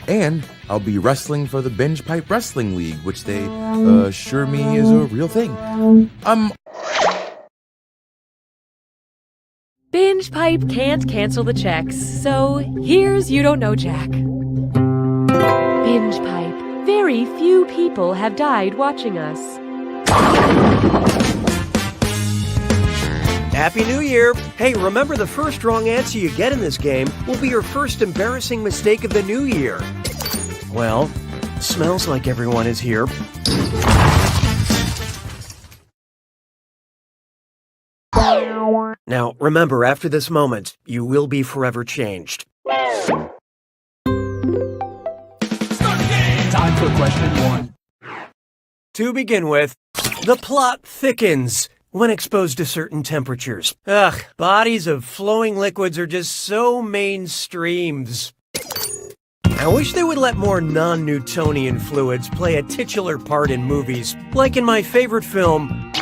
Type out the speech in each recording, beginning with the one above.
And I'll be wrestling for the Binge Pipe Wrestling League, which they assure me is a real thing. Binge Pipe can't cancel the checks, so here's You Don't Know Jack. Binge Pipe. Very few people have died watching us. Happy New Year! Hey, remember the first wrong answer you get in this game will be your first embarrassing mistake of the new year. Well, smells like everyone is here. Now, remember, after this moment, you will be forever changed. Time for question 1. To begin with, the plot thickens when exposed to certain temperatures. Bodies of flowing liquids are just so mainstreams. I wish they would let more non-Newtonian fluids play a titular part in movies, like in my favorite film,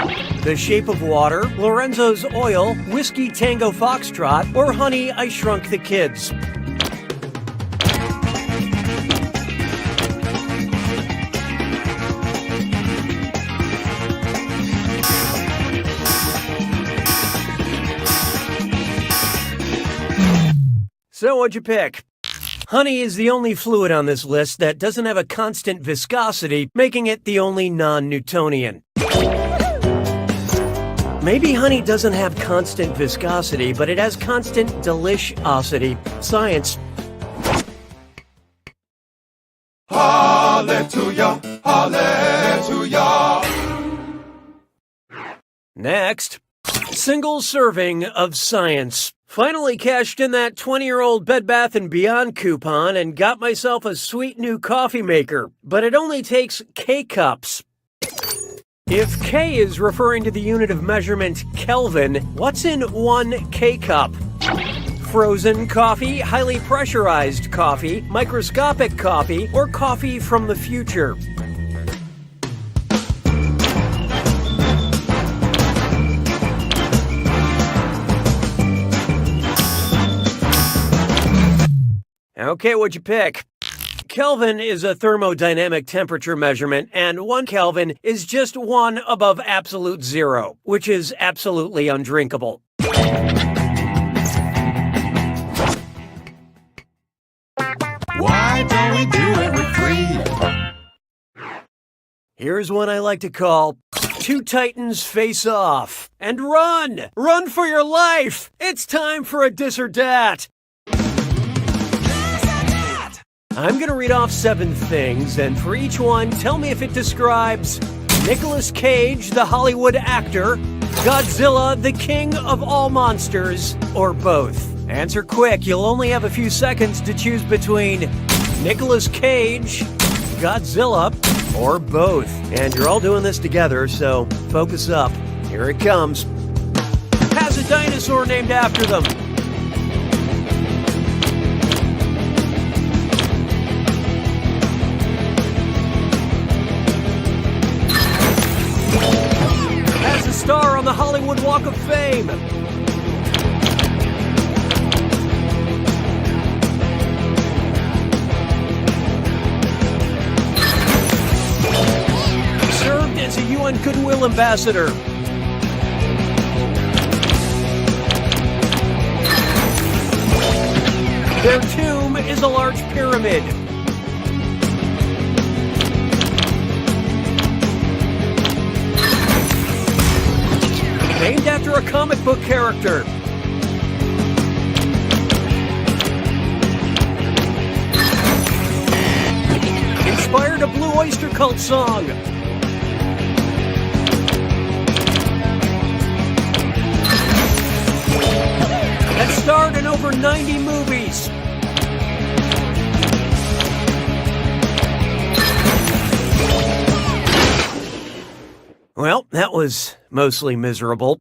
The Shape of Water, Lorenzo's Oil, Whiskey Tango Foxtrot, or Honey, I Shrunk the Kids. So what'd you pick? Honey is the only fluid on this list that doesn't have a constant viscosity, making it the only non-Newtonian. Maybe honey doesn't have constant viscosity, but it has constant deliciosity. Science. Hallelujah, hallelujah. Next, single serving of science. Finally cashed in that 20-year-old Bed Bath & Beyond coupon and got myself a sweet new coffee maker, but it only takes K-cups. If K is referring to the unit of measurement Kelvin, what's in 1 K-cup? Frozen coffee, highly pressurized coffee, microscopic coffee, or coffee from the future? Okay, what'd you pick? Kelvin is a thermodynamic temperature measurement, and 1 Kelvin is just 1 above absolute zero, which is absolutely undrinkable. Why don't we do it with 3? Here's one I like to call Two Titans Face Off. And run! Run for your life! It's time for a Dis or Dat! I'm gonna read off 7 things, and for each one, tell me if it describes Nicolas Cage, the Hollywood actor, Godzilla, the king of all monsters, or both. Answer quick, you'll only have a few seconds to choose between Nicolas Cage, Godzilla, or both. And you're all doing this together, so focus up. Here it comes. Has a dinosaur named after them. Star on the Hollywood Walk of Fame. Served as a UN Goodwill Ambassador. Their tomb is a large pyramid. Named after a comic book character. Inspired a Blue Oyster Cult song. That starred in over 90 movies. Well, that was mostly miserable.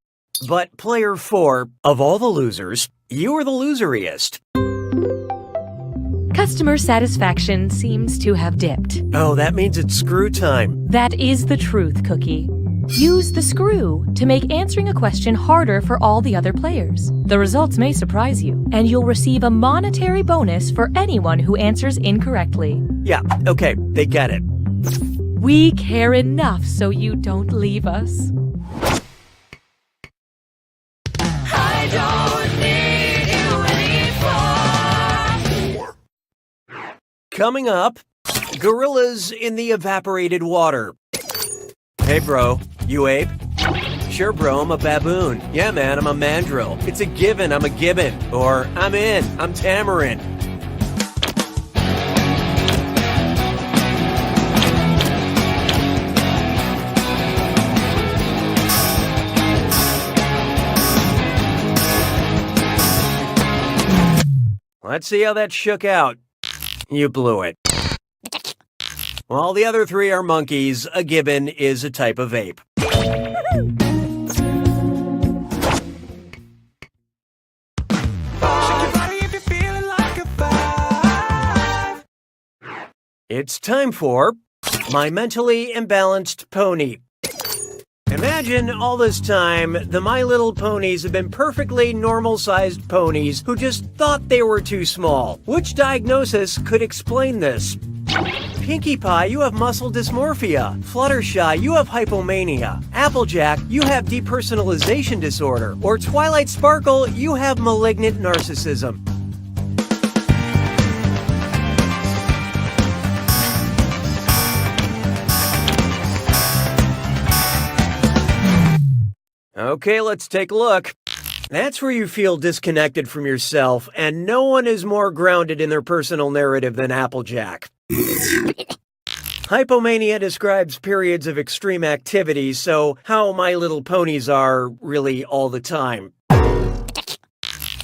But player 4, of all the losers, you were the loseriest. Customer satisfaction seems to have dipped. Oh, that means it's screw time. That is the truth, Cookie. Use the screw to make answering a question harder for all the other players. The results may surprise you, and you'll receive a monetary bonus for anyone who answers incorrectly. Yeah, okay, they get it. We care enough so you don't leave us. I don't need you anymore. Coming up, gorillas in the evaporated water. Hey bro, you ape? Sure bro, I'm a baboon. Yeah man, I'm a mandrill. It's a given, I'm a gibbon. Or I'm in, I'm tamarin. Let's see how that shook out. You blew it. While the other three are monkeys, a gibbon is a type of ape. It's time for My Mentally Imbalanced Pony. Imagine all this time, the My Little Ponies have been perfectly normal-sized ponies who just thought they were too small. Which diagnosis could explain this? Pinkie Pie, you have muscle dysmorphia. Fluttershy, you have hypomania. Applejack, you have depersonalization disorder. Or Twilight Sparkle, you have malignant narcissism. Okay, let's take a look. That's where you feel disconnected from yourself, and no one is more grounded in their personal narrative than Applejack. Hypomania describes periods of extreme activity, so how My Little Ponies are really all the time.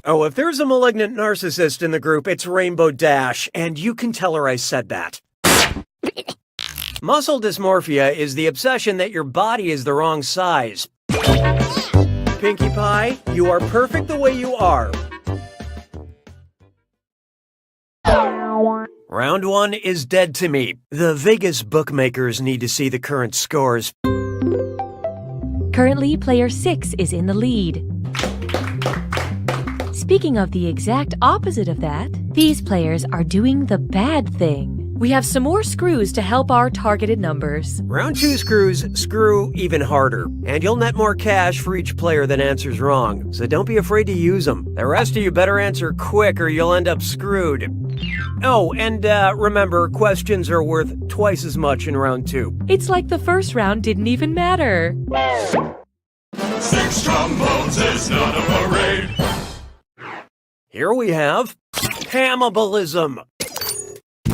Oh, if there's a malignant narcissist in the group, it's Rainbow Dash, and you can tell her I said that. Muscle dysmorphia is the obsession that your body is the wrong size. Pinkie Pie, you are perfect the way you are. Round 1 is dead to me. The Vegas bookmakers need to see the current scores. Currently, player 6 is in the lead. Speaking of the exact opposite of that, these players are doing the bad thing. We have some more screws to help our targeted numbers. Round 2 screws screw even harder, and you'll net more cash for each player that answers wrong, so don't be afraid to use them. The rest of you better answer quick or you'll end up screwed. Oh, and remember, questions are worth twice as much in round 2. It's like the first round didn't even matter. 6 trombones is not a parade. Here we have Pamabalism.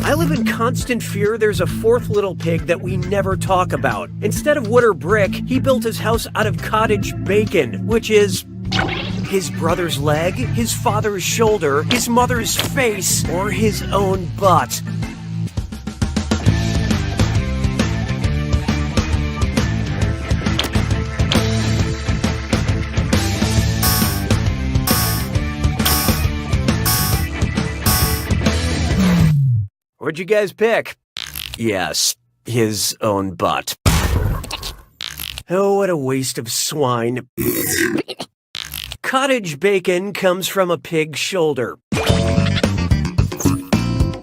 I live in constant fear there's a fourth little pig that we never talk about. Instead of wood or brick, he built his house out of cottage bacon, which is his brother's leg, his father's shoulder, his mother's face, or his own butt. What'd you guys pick? Yes, his own butt. Oh, what a waste of swine. Cottage bacon comes from a pig's shoulder.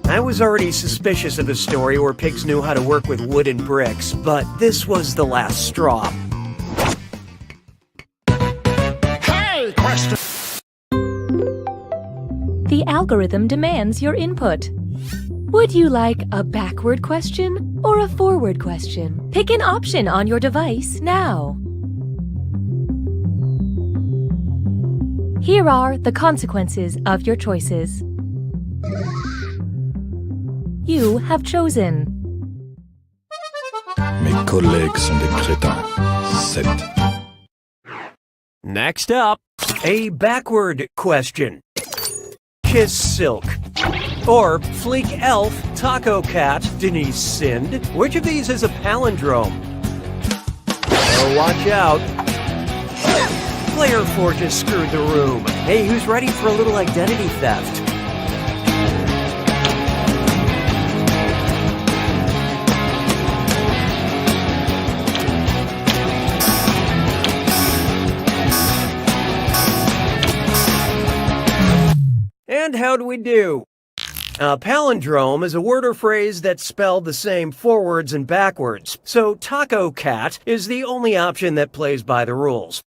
I was already suspicious of a story where pigs knew how to work with wood and bricks, but this was the last straw. Hey, question. The algorithm demands your input. Would you like a backward question or a forward question? Pick an option on your device now. Here are the consequences of your choices. You have chosen. Mes collègues sont des crétins. 7. Next up, a backward question. Kiss Silk. Or Fleek Elf, Taco Cat, Denise Sind. Which of these is a palindrome? Oh, watch out. Player 4 just screwed the room. Hey, who's ready for a little identity theft? how'd we do? A palindrome is a word or phrase that's spelled the same forwards and backwards, so Taco Cat is the only option that plays by the rules.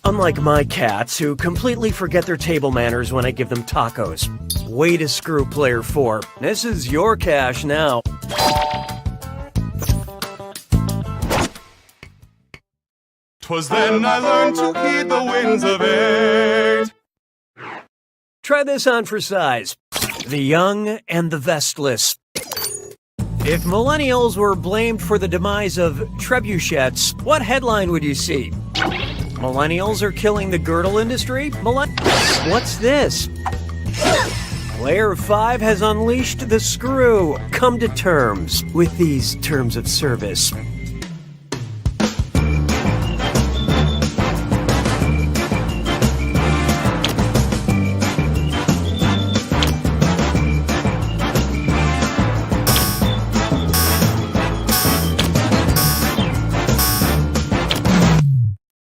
Unlike my cats, who completely forget their table manners when I give them tacos. Way to screw player 4. This is your cash now. "'Twas then I learned to heed the winds of 8. Try this on for size. The young and the vestless. If millennials were blamed for the demise of trebuchets, what headline would you see? Millennials are killing the girdle industry? What's this? Player 5 has unleashed the screw. Come to terms with these terms of service.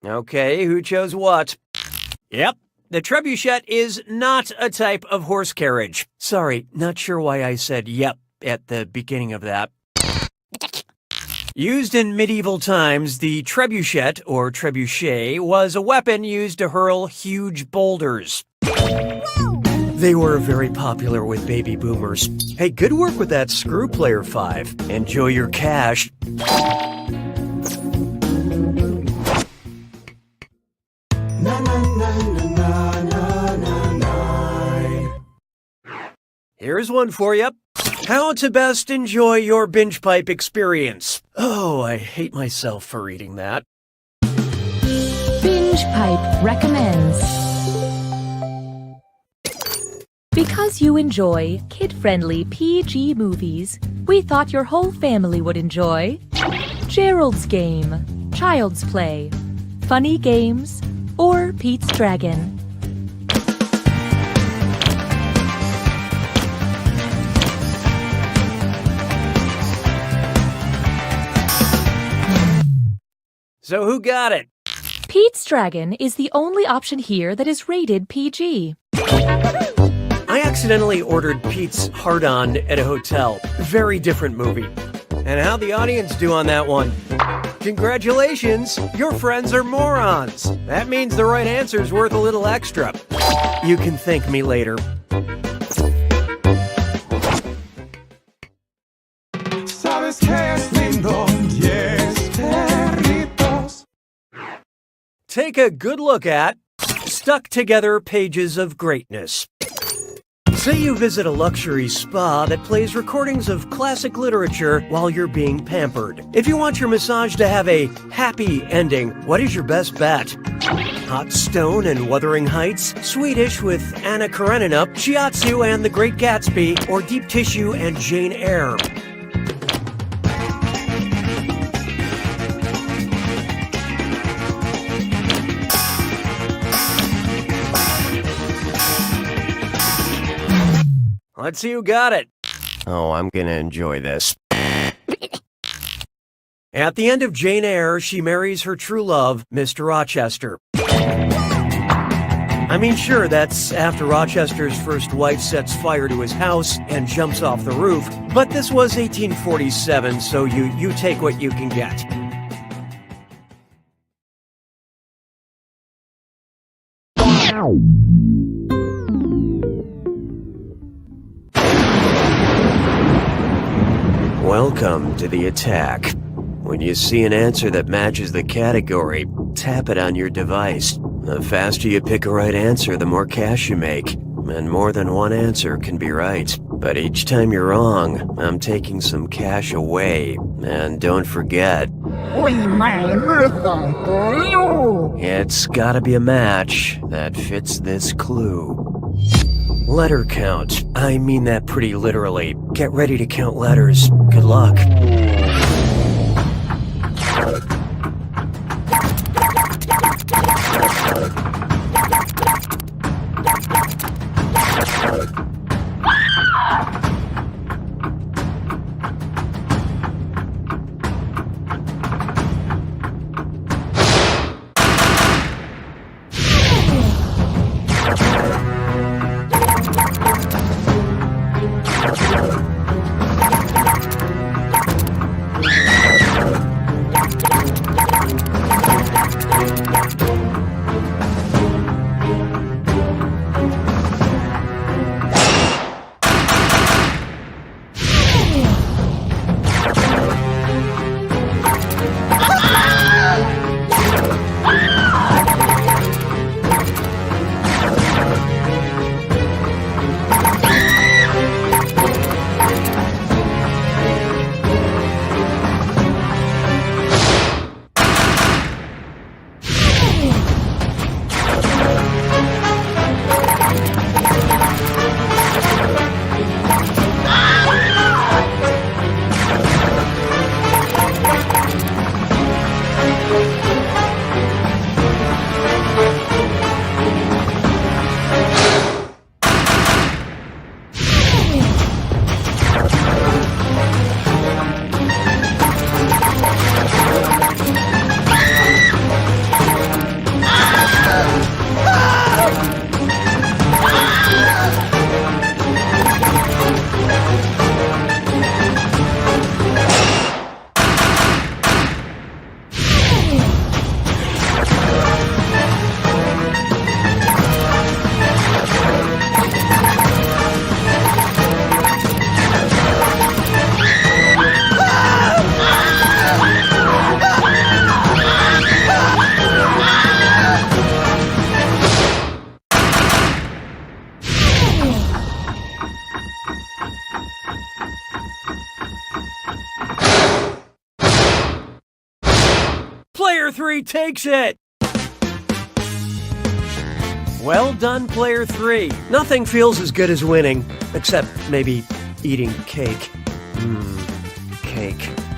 Okay, who chose what? Yep, the trebuchet is not a type of horse carriage. Sorry, not sure why I said yep at the beginning of that. Used in medieval times, the trebuchet, or trebuchet, was a weapon used to hurl huge boulders. They were very popular with baby boomers. Hey, good work with that screw, Player 5. Enjoy your cash. Here's one for you. How to best enjoy your binge pipe experience. Oh, I hate myself for reading that. Binge Pipe recommends. Because you enjoy kid-friendly PG movies, we thought your whole family would enjoy Gerald's Game, Child's Play, Funny Games, or Pete's Dragon. So who got it? Pete's Dragon is the only option here that is rated PG. I accidentally ordered Pete's Hard-On at a hotel. Very different movie. And how'd the audience do on that one? Congratulations, your friends are morons. That means the right answer's worth a little extra. You can thank me later. Sabes que es lindo, yes, perritos. Take a good look at Stuck Together Pages of Greatness. Say you visit a luxury spa that plays recordings of classic literature while you're being pampered. If you want your massage to have a happy ending, what is your best bet? Hot Stone and Wuthering Heights, Swedish with Anna Karenina, Shiatsu and The Great Gatsby, or Deep Tissue and Jane Eyre? Let's see who got it. Oh, I'm gonna enjoy this. At the end of Jane Eyre, she marries her true love, Mr. Rochester. I mean, sure, that's after Rochester's first wife sets fire to his house and jumps off the roof, but this was 1847, so you take what you can get. Welcome to the attack. When you see an answer that matches the category, tap it on your device. The faster you pick a right answer, the more cash you make. And more than one answer can be right. But each time you're wrong, I'm taking some cash away. And don't forget, it's gotta be a match that fits this clue. Letter count. I mean that pretty literally. Get ready to count letters. Good luck. Player 3 takes it! Well done, Player 3. Nothing feels as good as winning, except maybe eating cake. Cake.